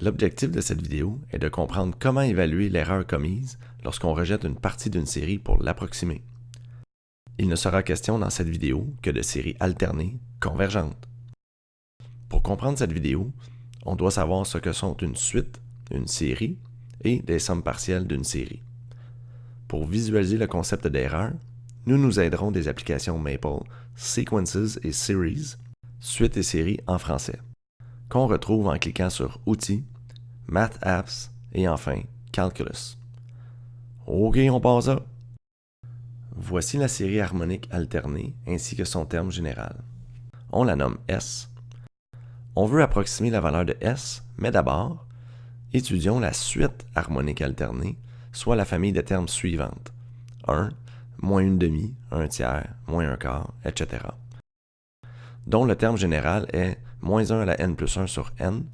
L'objectif de cette vidéo est de comprendre comment évaluer l'erreur commise lorsqu'on rejette une partie d'une série pour l'approximer. Il ne sera question dans cette vidéo que de séries alternées convergentes. Pour comprendre cette vidéo, on doit savoir ce que sont une suite, une série et des sommes partielles d'une série. Pour visualiser le concept d'erreur, nous nous aiderons des applications Maple, Sequences et Series, suite et séries en français, qu'on retrouve en cliquant sur Outils, Math Apps et enfin Calculus. OK, on passe à. Voici la série harmonique alternée ainsi que son terme général. On la nomme S. On veut approximer la valeur de S, mais d'abord, étudions la suite harmonique alternée, soit la famille de termes suivantes. 1, moins une demi, un tiers, moins un quart, etc. Dont le terme général est moins 1 à la n plus 1 sur n,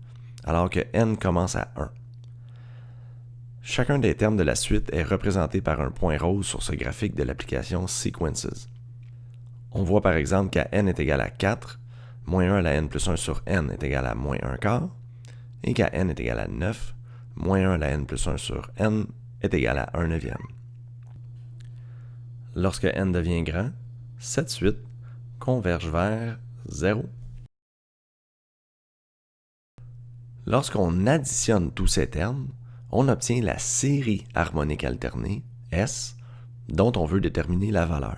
alors que n commence à 1. Chacun des termes de la suite est représenté par un point rose sur ce graphique de l'application Sequences. On voit par exemple qu'à n est égal à 4, moins 1 à la n plus 1 sur n est égal à moins 1 quart, et qu'à n est égal à 9, moins 1 à la n plus 1 sur n est égal à 1 neuvième. Lorsque n devient grand, cette suite converge vers 0. Lorsqu'on additionne tous ces termes, on obtient la série harmonique alternée, S, dont on veut déterminer la valeur.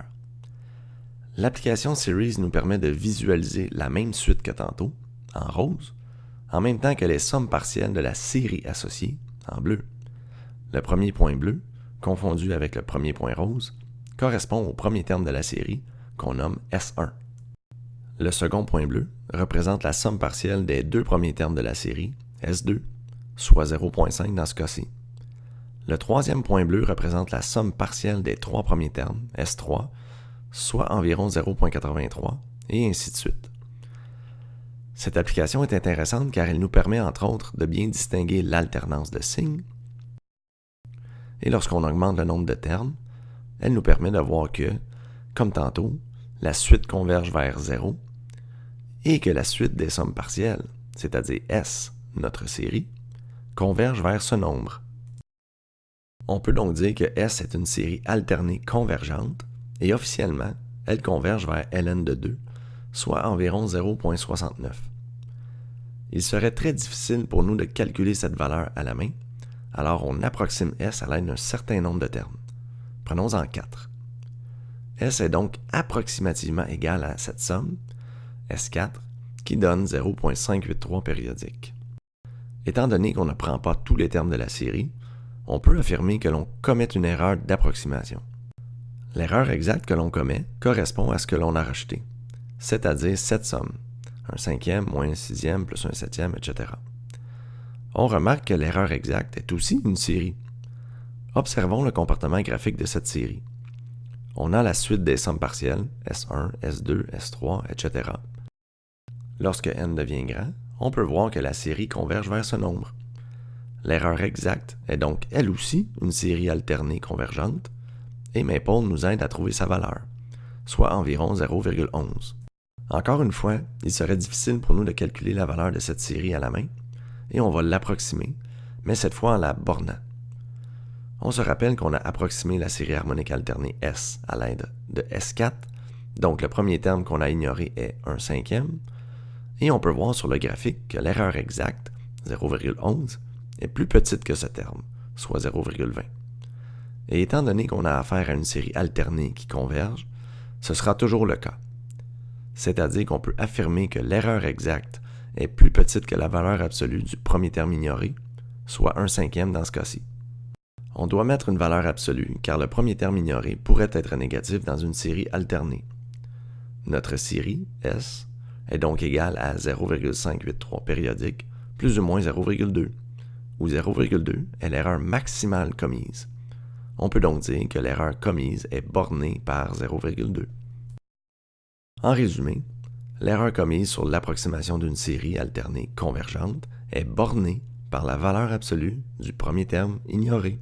L'application Series nous permet de visualiser la même suite que tantôt, en rose, en même temps que les sommes partielles de la série associée, en bleu. Le premier point bleu, confondu avec le premier point rose, correspond au premier terme de la série, qu'on nomme S1. Le second point bleu représente la somme partielle des deux premiers termes de la série, S2, soit 0,5 dans ce cas-ci. Le troisième point bleu représente la somme partielle des trois premiers termes, S3, soit environ 0,83, et ainsi de suite. Cette application est intéressante car elle nous permet entre autres de bien distinguer l'alternance de signes, et lorsqu'on augmente le nombre de termes, elle nous permet de voir que, comme tantôt, la suite converge vers 0, et que la suite des sommes partielles, c'est-à-dire S, notre série, converge vers ce nombre. On peut donc dire que S est une série alternée convergente, et officiellement, elle converge vers ln de 2, soit environ 0,69. Il serait très difficile pour nous de calculer cette valeur à la main, alors on approxime S à l'aide d'un certain nombre de termes. Prenons-en 4. S est donc approximativement égal à cette somme, S4, qui donne 0,583 périodique. Étant donné qu'on ne prend pas tous les termes de la série, on peut affirmer que l'on commet une erreur d'approximation. L'erreur exacte que l'on commet correspond à ce que l'on a rajouté, c'est-à-dire cette somme, un cinquième moins un sixième plus un septième, etc. On remarque que l'erreur exacte est aussi une série. Observons le comportement graphique de cette série. On a la suite des sommes partielles, S1, S2, S3, etc. Lorsque n devient grand, on peut voir que la série converge vers ce nombre. L'erreur exacte est donc elle aussi une série alternée convergente, et Maple nous aide à trouver sa valeur, soit environ 0,11. Encore une fois, il serait difficile pour nous de calculer la valeur de cette série à la main, et on va l'approximer, mais cette fois en la bornant. On se rappelle qu'on a approximé la série harmonique alternée S à l'aide de S4, donc le premier terme qu'on a ignoré est un cinquième, et on peut voir sur le graphique que l'erreur exacte, 0,11, est plus petite que ce terme, soit 0,20. Et étant donné qu'on a affaire à une série alternée qui converge, ce sera toujours le cas. C'est-à-dire qu'on peut affirmer que l'erreur exacte est plus petite que la valeur absolue du premier terme ignoré, soit un cinquième dans ce cas-ci. On doit mettre une valeur absolue car le premier terme ignoré pourrait être négatif dans une série alternée. Notre série, S, est donc égale à 0,583 périodique plus ou moins 0,2, où 0,2 est l'erreur maximale commise. On peut donc dire que l'erreur commise est bornée par 0,2. En résumé, l'erreur commise sur l'approximation d'une série alternée convergente est bornée par la valeur absolue du premier terme ignoré.